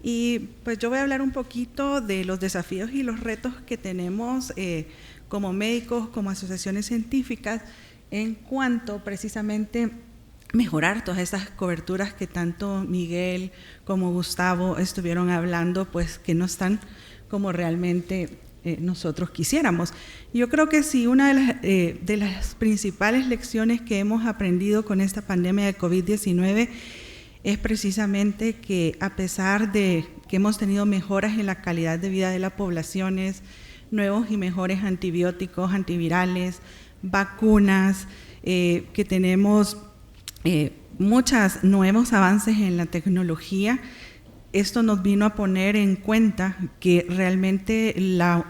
Y pues yo voy a hablar un poquito de los desafíos y los retos que tenemos como médicos, como asociaciones científicas, en cuanto precisamente mejorar todas esas coberturas que tanto Miguel como Gustavo estuvieron hablando, pues que no están como realmente nosotros quisiéramos. Yo creo que sí, una de las principales lecciones que hemos aprendido con esta pandemia de COVID-19 es precisamente que a pesar de que hemos tenido mejoras en la calidad de vida de las poblaciones, nuevos y mejores antibióticos, antivirales, vacunas, que tenemos muchos nuevos avances en la tecnología, esto nos vino a poner en cuenta que realmente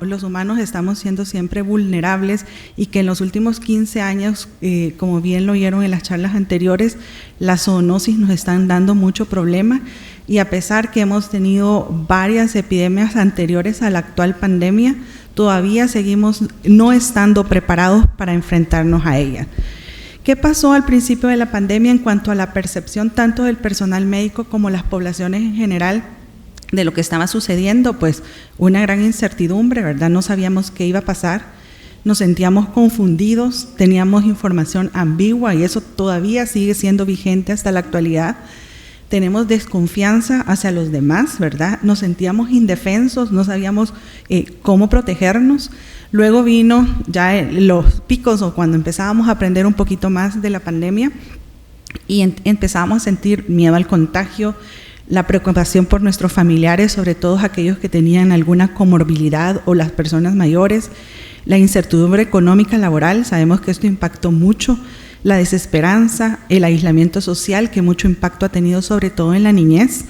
los humanos estamos siendo siempre vulnerables y que en los últimos 15 años, como bien lo oyeron en las charlas anteriores, las zoonosis nos están dando mucho problema, y a pesar que hemos tenido varias epidemias anteriores a la actual pandemia, todavía seguimos no estando preparados para enfrentarnos a ella. ¿Qué pasó al principio de la pandemia en cuanto a la percepción tanto del personal médico como las poblaciones en general de lo que estaba sucediendo? Pues una gran incertidumbre, ¿verdad? No sabíamos qué iba a pasar, nos sentíamos confundidos, teníamos información ambigua y eso todavía sigue siendo vigente hasta la actualidad. Tenemos desconfianza hacia los demás, ¿verdad? Nos sentíamos indefensos, no sabíamos cómo protegernos. Luego vino ya los picos o cuando empezábamos a aprender un poquito más de la pandemia y empezábamos a sentir miedo al contagio, la preocupación por nuestros familiares, sobre todo aquellos que tenían alguna comorbilidad o las personas mayores, la incertidumbre económica laboral, sabemos que esto impactó mucho, la desesperanza, el aislamiento social que mucho impacto ha tenido sobre todo en la niñez,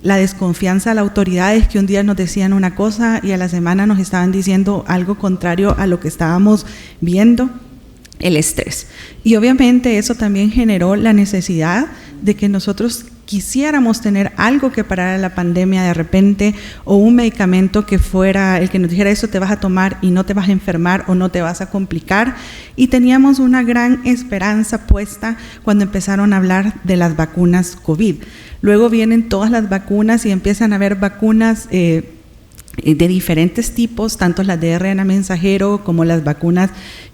la desconfianza a las autoridades que un día nos decían una cosa y a la semana nos estaban diciendo algo contrario a lo que estábamos viendo, el estrés. Y obviamente eso también generó la necesidad de que nosotros quisiéramos tener algo que parara la pandemia de repente, o un medicamento que fuera el que nos dijera eso te vas a tomar y no te vas a enfermar o no te vas a complicar, y teníamos una gran esperanza puesta cuando empezaron a hablar de las vacunas COVID. Luego vienen todas las vacunas y empiezan a haber vacunas de diferentes tipos, tanto las de RNA mensajero como las vacunas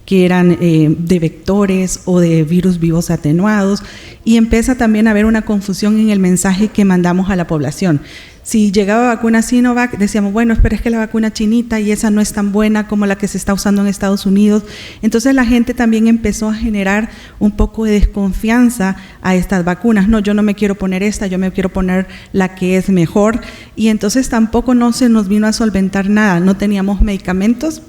que eran de vectores o de virus vivos atenuados, y empieza también a haber una confusión en el mensaje que mandamos a la población. Si llegaba vacuna Sinovac, decíamos, bueno, pero es que la vacuna chinita y esa no es tan buena como la que se está usando en Estados Unidos. Entonces la gente también empezó a generar un poco de desconfianza a estas vacunas. No, yo no me quiero poner esta, yo me quiero poner la que es mejor. Y entonces tampoco no se nos vino a solventar nada, no teníamos medicamentos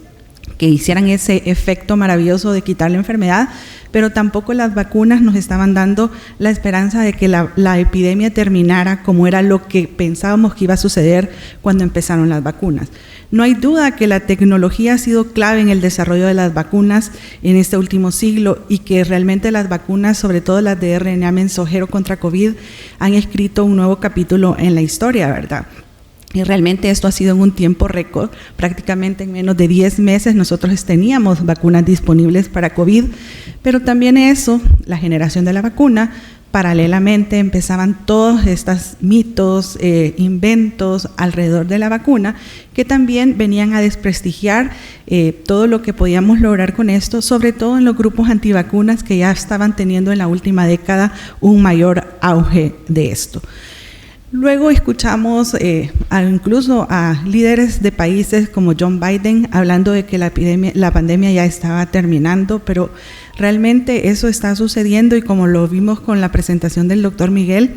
que hicieran ese efecto maravilloso de quitar la enfermedad, pero tampoco las vacunas nos estaban dando la esperanza de que la epidemia terminara como era lo que pensábamos que iba a suceder cuando empezaron las vacunas. No hay duda que la tecnología ha sido clave en el desarrollo de las vacunas en este último siglo, y que realmente las vacunas, sobre todo las de RNA mensajero contra COVID, han escrito un nuevo capítulo en la historia, ¿verdad? Y realmente esto ha sido en un tiempo récord, prácticamente en menos de 10 meses nosotros teníamos vacunas disponibles para COVID, pero también eso, la generación de la vacuna, paralelamente empezaban todos estos mitos, inventos alrededor de la vacuna, que también venían a desprestigiar todo lo que podíamos lograr con esto, sobre todo en los grupos antivacunas que ya estaban teniendo en la última década un mayor auge de esto. Luego escuchamos incluso a líderes de países como John Biden hablando de que la pandemia ya estaba terminando, pero realmente eso está sucediendo, y como lo vimos con la presentación del doctor Miguel,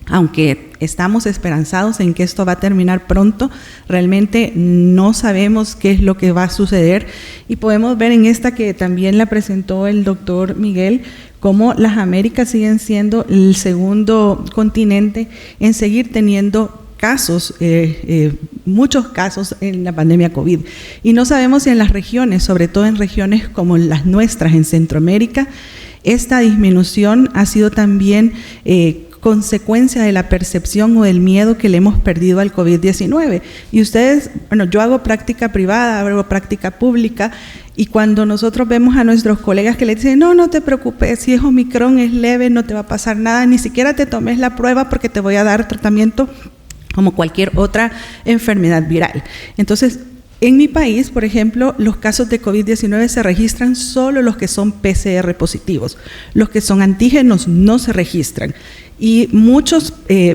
aunque estamos esperanzados en que esto va a terminar pronto, realmente no sabemos qué es lo que va a suceder, y podemos ver en esta que también la presentó el doctor Miguel, cómo las Américas siguen siendo el segundo continente en seguir teniendo casos, muchos casos en la pandemia COVID. Y no sabemos si en las regiones, sobre todo en regiones como las nuestras en Centroamérica, esta disminución ha sido también consecuencia de la percepción o del miedo que le hemos perdido al COVID-19. Y ustedes, bueno, yo hago práctica privada, hago práctica pública, y cuando nosotros vemos a nuestros colegas que le dicen, no te preocupes, si es Omicron es leve, no te va a pasar nada, ni siquiera te tomes la prueba porque te voy a dar tratamiento como cualquier otra enfermedad viral. Entonces, en mi país, por ejemplo, los casos de COVID-19 se registran solo los que son PCR positivos. Los que son antígenos no se registran. Y muchos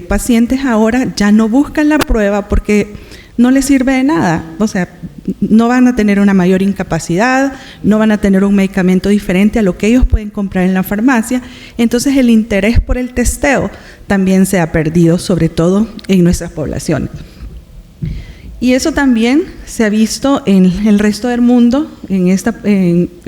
pacientes ahora ya no buscan la prueba porque no les sirve de nada. O sea, no van a tener una mayor incapacidad, no van a tener un medicamento diferente a lo que ellos pueden comprar en la farmacia. Entonces, el interés por el testeo también se ha perdido, sobre todo en nuestras poblaciones. Y eso también se ha visto en el resto del mundo.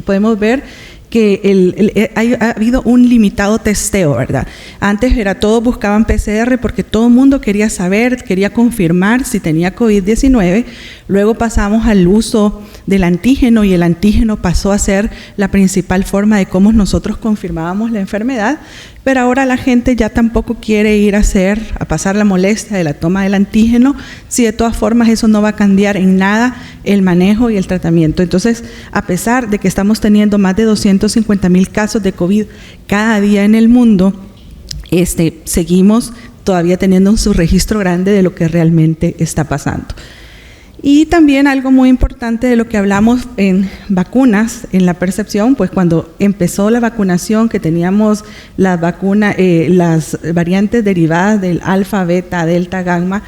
Podemos ver que ha habido un limitado testeo, ¿verdad? Antes todos buscaban PCR porque todo el mundo quería saber, quería confirmar si tenía COVID-19. Luego pasamos al uso del antígeno y el antígeno pasó a ser la principal forma de cómo nosotros confirmábamos la enfermedad. Pero ahora la gente ya tampoco quiere ir a pasar la molestia de la toma del antígeno, si de todas formas eso no va a cambiar en nada el manejo y el tratamiento. Entonces, a pesar de que estamos teniendo más de 250,000 casos de COVID cada día en el mundo, seguimos todavía teniendo un subregistro grande de lo que realmente está pasando. Y también algo muy importante de lo que hablamos en vacunas, en la percepción, pues cuando empezó la vacunación, que teníamos las variantes derivadas del alfa, beta, delta, gamma,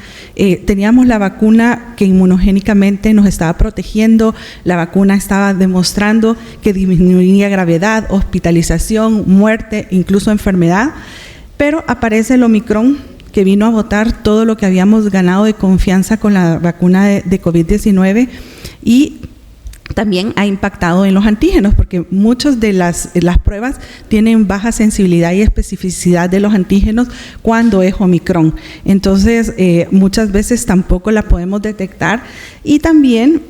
teníamos la vacuna que inmunogénicamente nos estaba protegiendo, la vacuna estaba demostrando que disminuía gravedad, hospitalización, muerte, incluso enfermedad, pero aparece el Omicron, que vino a botar todo lo que habíamos ganado de confianza con la vacuna de COVID-19 y también ha impactado en los antígenos, porque muchas de las pruebas tienen baja sensibilidad y especificidad de los antígenos cuando es Omicron. Entonces, muchas veces tampoco la podemos detectar y también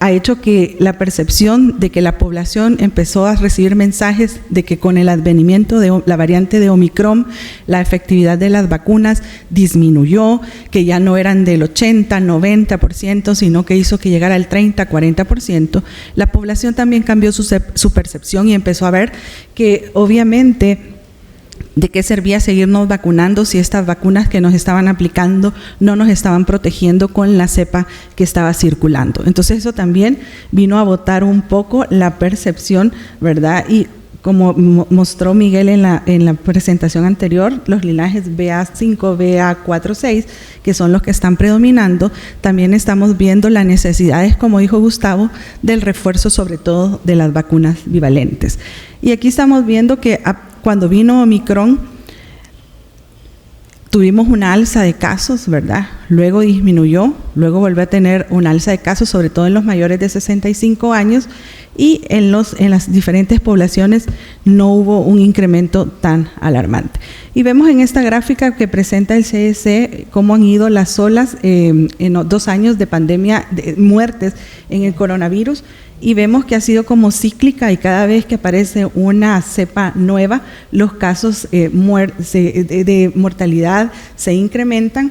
ha hecho que la percepción de que la población empezó a recibir mensajes de que con el advenimiento de la variante de Omicron, la efectividad de las vacunas disminuyó, que ya no eran del 80, 90%, sino que hizo que llegara al 30, 40%. La población también cambió su percepción y empezó a ver que obviamente ¿de qué servía seguirnos vacunando si estas vacunas que nos estaban aplicando no nos estaban protegiendo con la cepa que estaba circulando? Entonces eso también vino a botar un poco la percepción, ¿verdad? Y como mostró Miguel en la presentación anterior, los linajes BA5, BA4, 6, que son los que están predominando, también estamos viendo las necesidades, como dijo Gustavo, del refuerzo sobre todo de las vacunas bivalentes. Y aquí estamos viendo que cuando vino Omicron, tuvimos una alza de casos, ¿verdad? Luego disminuyó, luego volvió a tener una alza de casos, sobre todo en los mayores de 65 años, y en las diferentes poblaciones no hubo un incremento tan alarmante. Y vemos en esta gráfica que presenta el CDC cómo han ido las olas en 2 años de pandemia, de muertes en el coronavirus, y vemos que ha sido como cíclica y cada vez que aparece una cepa nueva, los casos de mortalidad se incrementan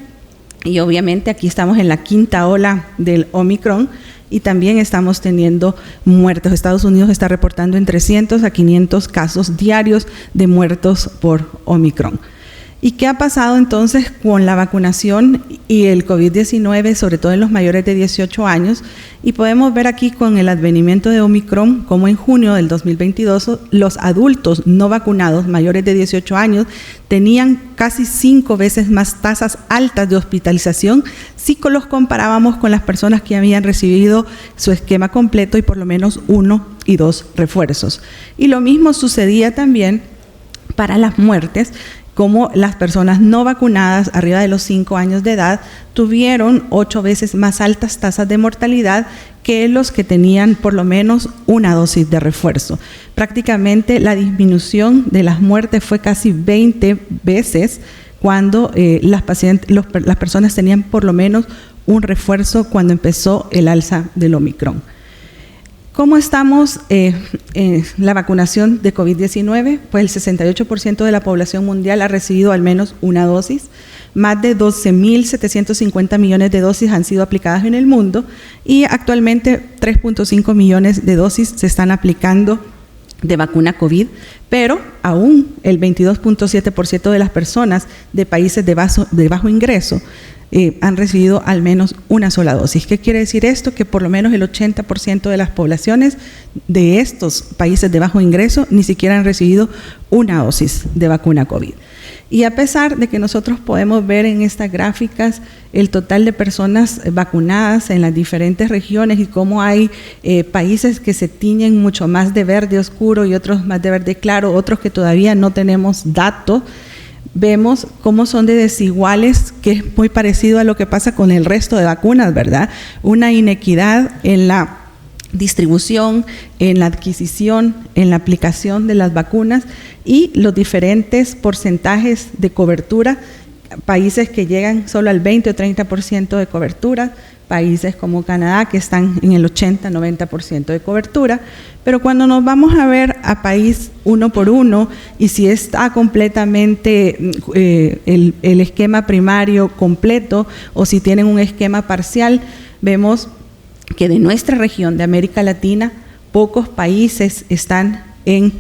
y obviamente aquí estamos en la 5ª ola del Omicron y también estamos teniendo muertos. Estados Unidos está reportando en 300 a 500 casos diarios de muertos por Omicron. ¿Y qué ha pasado entonces con la vacunación y el COVID-19, sobre todo en los mayores de 18 años? Y podemos ver aquí con el advenimiento de Omicron, como en junio del 2022, los adultos no vacunados mayores de 18 años tenían casi 5 veces más tasas altas de hospitalización si los comparábamos con las personas que habían recibido su esquema completo y por lo menos 1 y 2 refuerzos. Y lo mismo sucedía también para las muertes, como las personas no vacunadas arriba de los 5 años de edad tuvieron 8 veces más altas tasas de mortalidad que los que tenían por lo menos una dosis de refuerzo. Prácticamente la disminución de las muertes fue casi 20 veces cuando las personas tenían por lo menos un refuerzo cuando empezó el alza del Omicron. ¿Cómo estamos en la vacunación de COVID-19? Pues el 68% de la población mundial ha recibido al menos una dosis. Más de 12.750 millones de dosis han sido aplicadas en el mundo y actualmente 3.5 millones de dosis se están aplicando de vacuna COVID, pero aún el 22.7% de las personas de países de bajo ingreso han recibido al menos una sola dosis. ¿Qué quiere decir esto? Que por lo menos el 80% de las poblaciones de estos países de bajo ingreso ni siquiera han recibido una dosis de vacuna COVID. Y a pesar de que nosotros podemos ver en estas gráficas el total de personas vacunadas en las diferentes regiones y cómo hay países que se tiñen mucho más de verde oscuro y otros más de verde claro, otros que todavía no tenemos datos, vemos cómo son de desiguales, que es muy parecido a lo que pasa con el resto de vacunas, ¿verdad? Una inequidad en la distribución, en la adquisición, en la aplicación de las vacunas y los diferentes porcentajes de cobertura, países que llegan solo al 20 o 30% de cobertura, países como Canadá que están en el 80-90% de cobertura, pero cuando nos vamos a ver a país uno por uno y si está completamente el esquema primario completo o si tienen un esquema parcial, vemos que de nuestra región de América Latina, pocos países están en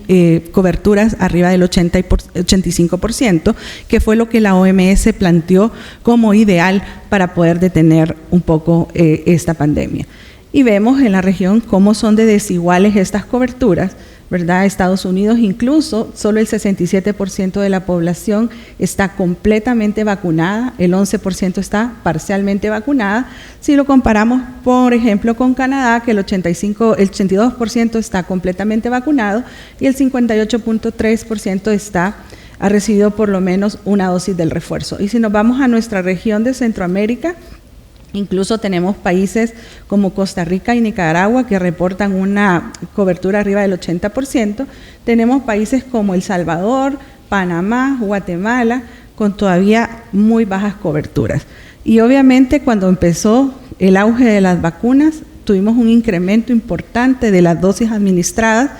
coberturas arriba del 85%, que fue lo que la OMS planteó como ideal para poder detener un poco esta pandemia. Y vemos en la región cómo son de desiguales estas coberturas, ¿verdad? Estados Unidos incluso, solo el 67% de la población está completamente vacunada, el 11% está parcialmente vacunada. Si lo comparamos, por ejemplo, con Canadá, que el 82% está completamente vacunado y el 58.3% ha recibido por lo menos una dosis del refuerzo. Y si nos vamos a nuestra región de Centroamérica, incluso tenemos países como Costa Rica y Nicaragua que reportan una cobertura arriba del 80%. Tenemos países como El Salvador, Panamá, Guatemala, con todavía muy bajas coberturas. Y obviamente cuando empezó el auge de las vacunas, tuvimos un incremento importante de las dosis administradas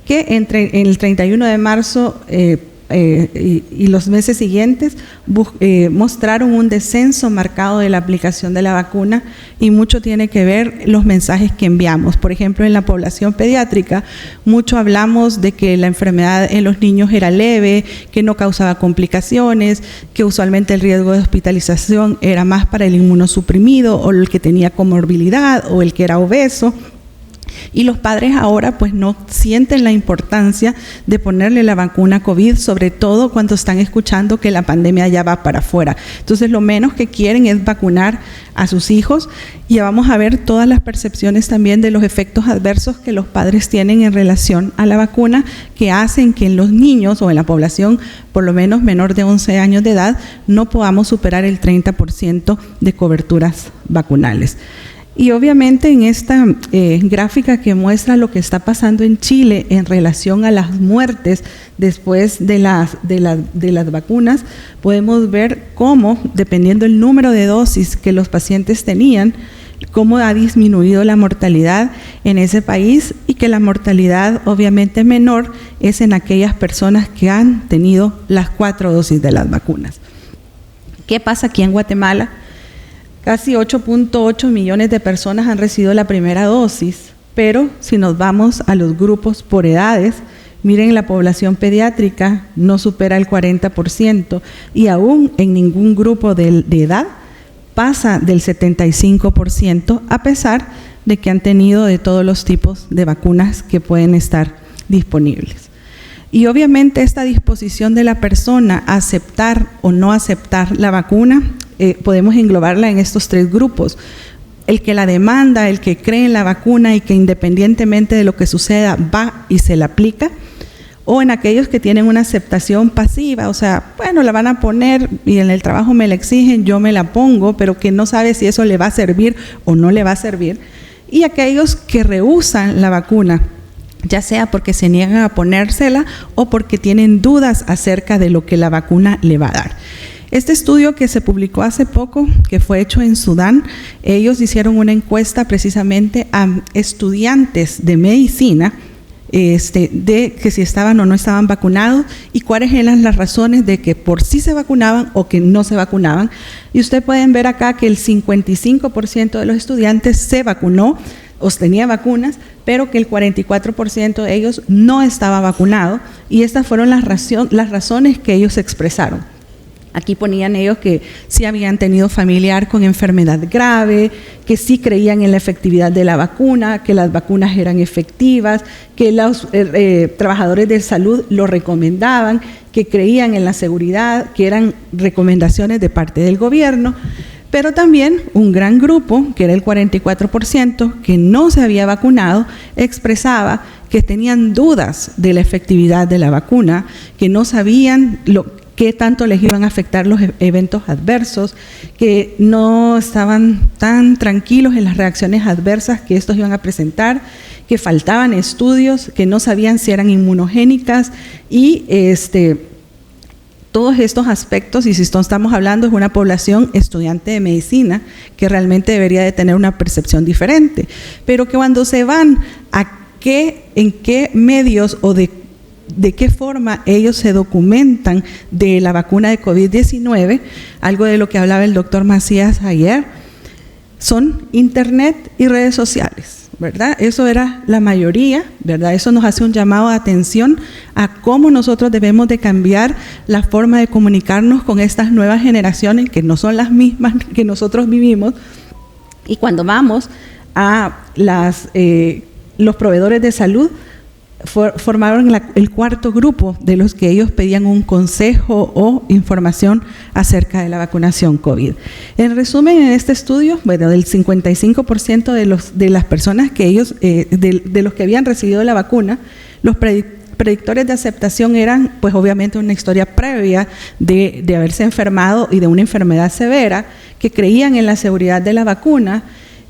que en el 31 de marzo y los meses siguientes mostraron un descenso marcado de la aplicación de la vacuna y mucho tiene que ver los mensajes que enviamos. Por ejemplo, en la población pediátrica, mucho hablamos de que la enfermedad en los niños era leve, que no causaba complicaciones, que usualmente el riesgo de hospitalización era más para el inmunosuprimido o el que tenía comorbilidad o el que era obeso. Y los padres ahora pues no sienten la importancia de ponerle la vacuna COVID, sobre todo cuando están escuchando que la pandemia ya va para afuera. Entonces lo menos que quieren es vacunar a sus hijos y ya vamos a ver todas las percepciones también de los efectos adversos que los padres tienen en relación a la vacuna, que hacen que en los niños o en la población por lo menos menor de 11 años de edad no podamos superar el 30% de coberturas vacunales. Y obviamente en esta gráfica que muestra lo que está pasando en Chile en relación a las muertes después de las vacunas, podemos ver cómo, dependiendo del número de dosis que los pacientes tenían, cómo ha disminuido la mortalidad en ese país y que la mortalidad obviamente menor es en aquellas personas que han tenido las 4 dosis de las vacunas. ¿Qué pasa aquí en Guatemala? Casi 8.8 millones de personas han recibido la primera dosis, pero si nos vamos a los grupos por edades, miren, la población pediátrica no supera el 40% y aún en ningún grupo de edad pasa del 75%, a pesar de que han tenido de todos los tipos de vacunas que pueden estar disponibles. Y obviamente esta disposición de la persona a aceptar o no aceptar la vacuna, podemos englobarla en estos 3 grupos. El que la demanda, el que cree en la vacuna y que independientemente de lo que suceda va y se la aplica, o en aquellos que tienen una aceptación pasiva, o sea, bueno, la van a poner y en el trabajo me la exigen, yo me la pongo, pero que no sabe si eso le va a servir o no le va a servir, y aquellos que rehúsan la vacuna, ya sea porque se niegan a ponérsela o porque tienen dudas acerca de lo que la vacuna le va a dar. Este estudio que se publicó hace poco, que fue hecho en Sudán, ellos hicieron una encuesta precisamente a estudiantes de medicina de que si estaban o no estaban vacunados y cuáles eran las razones de que por sí se vacunaban o que no se vacunaban. Y ustedes pueden ver acá que el 55% de los estudiantes se vacunó, tenía vacunas, pero que el 44% de ellos no estaba vacunado, y estas fueron las razones que ellos expresaron. Aquí ponían ellos que sí habían tenido familiar con enfermedad grave, que sí creían en la efectividad de la vacuna, que las vacunas eran efectivas, que los trabajadores de salud lo recomendaban, que creían en la seguridad, que eran recomendaciones de parte del gobierno. Pero también un gran grupo, que era el 44%, que no se había vacunado, expresaba que tenían dudas de la efectividad de la vacuna, que no sabían qué tanto les iban a afectar los eventos adversos, que no estaban tan tranquilos en las reacciones adversas que estos iban a presentar, que faltaban estudios, que no sabían si eran inmunogénicas, y todos estos aspectos, y si estamos hablando de una población estudiante de medicina que realmente debería de tener una percepción diferente, pero que cuando se van a en qué medios o de qué forma ellos se documentan de la vacuna de COVID-19, algo de lo que hablaba el doctor Macías ayer, son internet y redes sociales, ¿verdad? Eso era la mayoría, ¿verdad? Eso nos hace un llamado de atención a cómo nosotros debemos de cambiar la forma de comunicarnos con estas nuevas generaciones que no son las mismas que nosotros vivimos. Y cuando vamos a los proveedores de salud, formaron el cuarto grupo de los que ellos pedían un consejo o información acerca de la vacunación COVID. En resumen, en este estudio, bueno, del 55% de las personas que ellos, de los que habían recibido la vacuna, los predictores de aceptación eran, pues obviamente, una historia previa de haberse enfermado y de una enfermedad severa, que creían en la seguridad de la vacuna,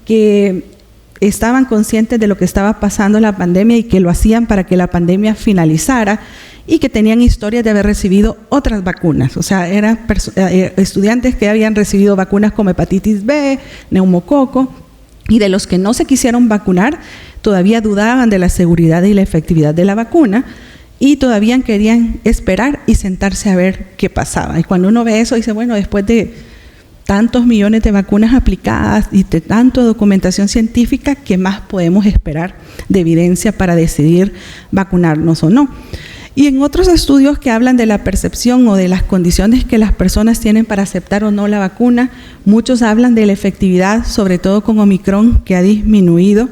que estaban conscientes de lo que estaba pasando en la pandemia y que lo hacían para que la pandemia finalizara, y que tenían historias de haber recibido otras vacunas. O sea, eran estudiantes que habían recibido vacunas como hepatitis B, neumococo, y de los que no se quisieron vacunar, todavía dudaban de la seguridad y la efectividad de la vacuna, y todavía querían esperar y sentarse a ver qué pasaba. Y cuando uno ve eso, dice, bueno, después de tantos millones de vacunas aplicadas y de tanta documentación científica, ¿qué más podemos esperar de evidencia para decidir vacunarnos o no? Y en otros estudios que hablan de la percepción o de las condiciones que las personas tienen para aceptar o no la vacuna, muchos hablan de la efectividad, sobre todo con Omicron, que ha disminuido.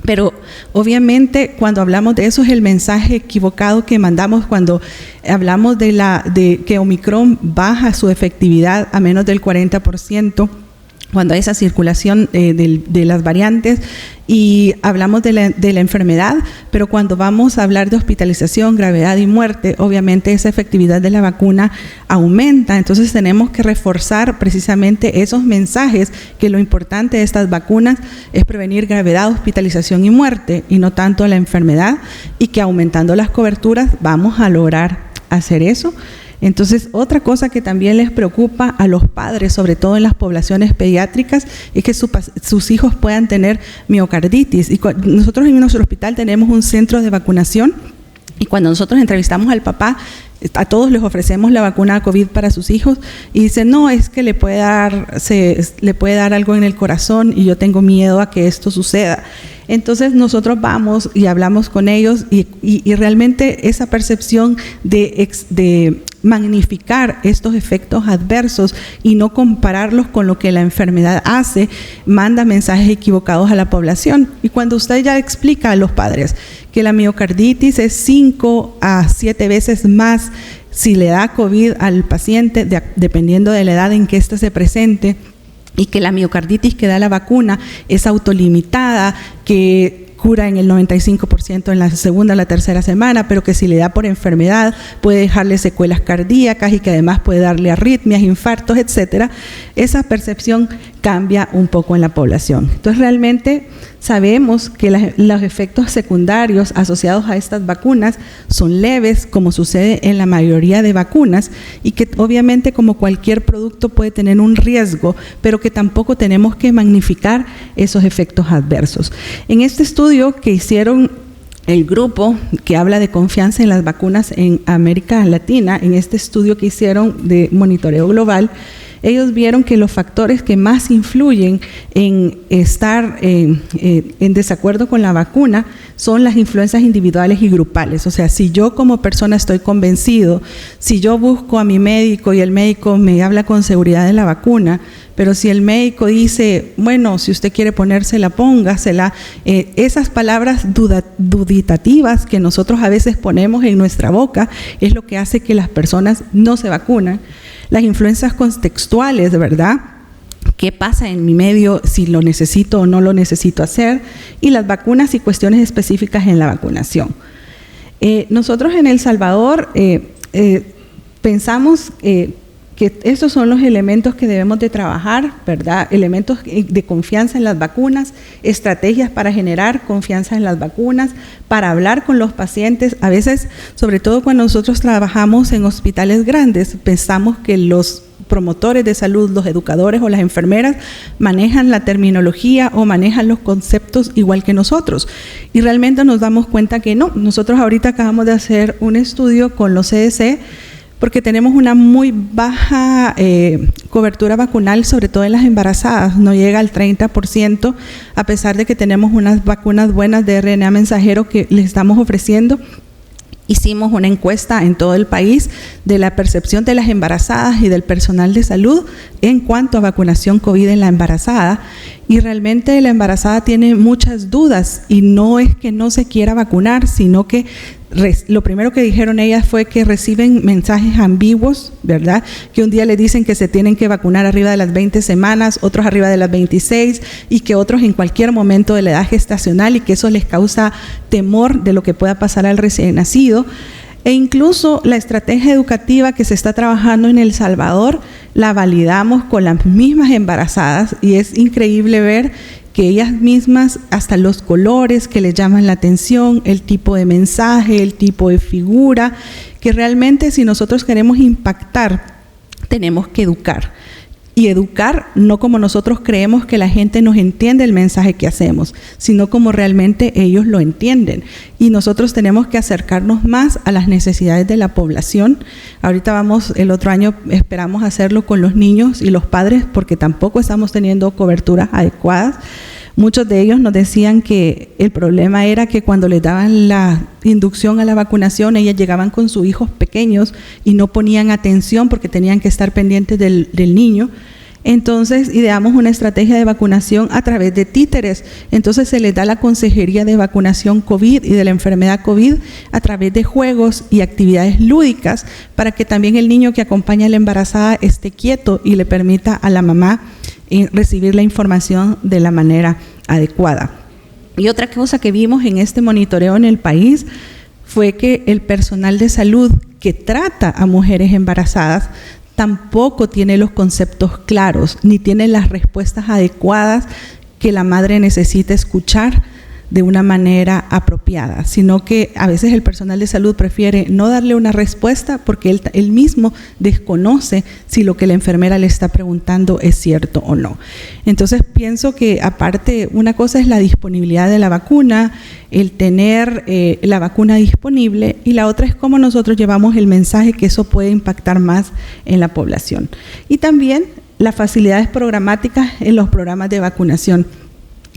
Pero obviamente cuando hablamos de eso es el mensaje equivocado que mandamos cuando hablamos de que Omicron baja su efectividad a menos del 40%, cuando hay esa circulación de las variantes, y hablamos de la enfermedad, pero cuando vamos a hablar de hospitalización, gravedad y muerte, obviamente esa efectividad de la vacuna aumenta. Entonces tenemos que reforzar precisamente esos mensajes, que lo importante de estas vacunas es prevenir gravedad, hospitalización y muerte, y no tanto la enfermedad, y que aumentando las coberturas vamos a lograr hacer eso. Entonces, otra cosa que también les preocupa a los padres, sobre todo en las poblaciones pediátricas, es que sus hijos puedan tener miocarditis. Y nosotros en nuestro hospital tenemos un centro de vacunación, y cuando nosotros entrevistamos al papá, a todos les ofrecemos la vacuna COVID para sus hijos, y dicen, no, es que le puede dar algo en el corazón y yo tengo miedo a que esto suceda. Entonces nosotros vamos y hablamos con ellos, y realmente esa percepción de magnificar estos efectos adversos y no compararlos con lo que la enfermedad hace, manda mensajes equivocados a la población. Y cuando usted ya explica a los padres que la miocarditis es 5 a 7 veces más si le da COVID al paciente, dependiendo de la edad en que éste se presente, y que la miocarditis que da la vacuna es autolimitada, que cura en el 95% en la segunda o la tercera semana, pero que si le da por enfermedad puede dejarle secuelas cardíacas, y que además puede darle arritmias, infartos, etcétera. Esa percepción cambia un poco en la población. Entonces realmente sabemos que los efectos secundarios asociados a estas vacunas son leves, como sucede en la mayoría de vacunas, y que obviamente, como cualquier producto, puede tener un riesgo, pero que tampoco tenemos que magnificar esos efectos adversos. En este estudio que hicieron el grupo que habla de confianza en las vacunas en América Latina, en este estudio que hicieron de monitoreo global, ellos vieron que los factores que más influyen en estar en desacuerdo con la vacuna son las influencias individuales y grupales. O sea, si yo como persona estoy convencido, si yo busco a mi médico y el médico me habla con seguridad de la vacuna, pero si el médico dice, bueno, si usted quiere ponérsela, póngasela, esas palabras duditativas que nosotros a veces ponemos en nuestra boca es lo que hace que las personas no se vacunan. Las influencias contextuales, ¿verdad? ¿Qué pasa en mi medio, si lo necesito o no lo necesito hacer? Y las vacunas y cuestiones específicas en la vacunación. Nosotros en El Salvador pensamos que estos son los elementos que debemos de trabajar, ¿verdad? Elementos de confianza en las vacunas, estrategias para generar confianza en las vacunas, para hablar con los pacientes. A veces, sobre todo cuando nosotros trabajamos en hospitales grandes, pensamos que los promotores de salud, los educadores o las enfermeras manejan la terminología o manejan los conceptos igual que nosotros. Y realmente nos damos cuenta que no. Nosotros ahorita acabamos de hacer un estudio con los CDC porque tenemos una muy baja cobertura vacunal, sobre todo en las embarazadas, no llega al 30%, a pesar de que tenemos unas vacunas buenas de RNA mensajero que les estamos ofreciendo. Hicimos una encuesta en todo el país de la percepción de las embarazadas y del personal de salud en cuanto a vacunación COVID en la embarazada, y realmente la embarazada tiene muchas dudas y no es que no se quiera vacunar, sino que lo primero que dijeron ellas fue que reciben mensajes ambiguos, ¿verdad? Que un día le dicen que se tienen que vacunar arriba de las 20 semanas, otros arriba de las 26 y que otros en cualquier momento de la edad gestacional, y que eso les causa temor de lo que pueda pasar al recién nacido. E incluso la estrategia educativa que se está trabajando en El Salvador la validamos con las mismas embarazadas, y es increíble ver que ellas mismas, hasta los colores que les llaman la atención, el tipo de mensaje, el tipo de figura, que realmente si nosotros queremos impactar, tenemos que educar. Y educar no como nosotros creemos que la gente nos entiende el mensaje que hacemos, sino como realmente ellos lo entienden. Y nosotros tenemos que acercarnos más a las necesidades de la población. Ahorita el otro año esperamos hacerlo con los niños y los padres, porque tampoco estamos teniendo coberturas adecuadas. Muchos de ellos nos decían que el problema era que cuando les daban la inducción a la vacunación, ellas llegaban con sus hijos pequeños y no ponían atención porque tenían que estar pendientes del niño. Entonces ideamos una estrategia de vacunación a través de títeres. Entonces se les da la consejería de vacunación COVID y de la enfermedad COVID a través de juegos y actividades lúdicas, para que también el niño que acompaña a la embarazada esté quieto y le permita a la mamá recibir la información de la manera adecuada. Y otra cosa que vimos en este monitoreo en el país fue que el personal de salud que trata a mujeres embarazadas tampoco tiene los conceptos claros, ni tiene las respuestas adecuadas que la madre necesita escuchar de una manera apropiada, sino que a veces el personal de salud prefiere no darle una respuesta porque él mismo desconoce si lo que la enfermera le está preguntando es cierto o no. Entonces pienso que aparte, una cosa es la disponibilidad de la vacuna, el tener la vacuna disponible, y la otra es cómo nosotros llevamos el mensaje, que eso puede impactar más en la población. Y también las facilidades programáticas en los programas de vacunación.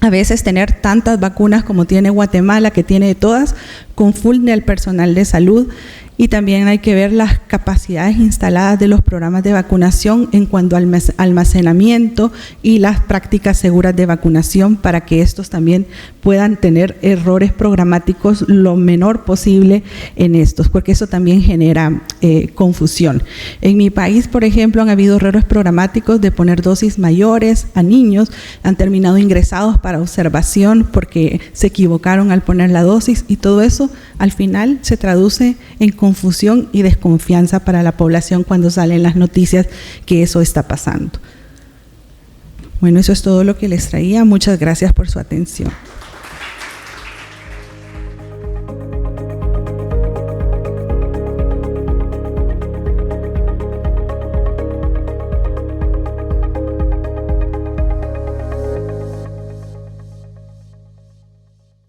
A veces tener tantas vacunas como tiene Guatemala, que tiene de todas, confunde al personal de salud. Y también hay que ver las capacidades instaladas de los programas de vacunación en cuanto al almacenamiento y las prácticas seguras de vacunación, para que estos también puedan tener errores programáticos lo menor posible en estos, porque eso también genera confusión. En mi país, por ejemplo, han habido errores programáticos de poner dosis mayores a niños, han terminado ingresados para observación porque se equivocaron al poner la dosis, y todo eso al final se traduce en confusión y desconfianza para la población cuando salen las noticias que eso está pasando. Bueno, eso es todo lo que les traía. Muchas gracias por su atención.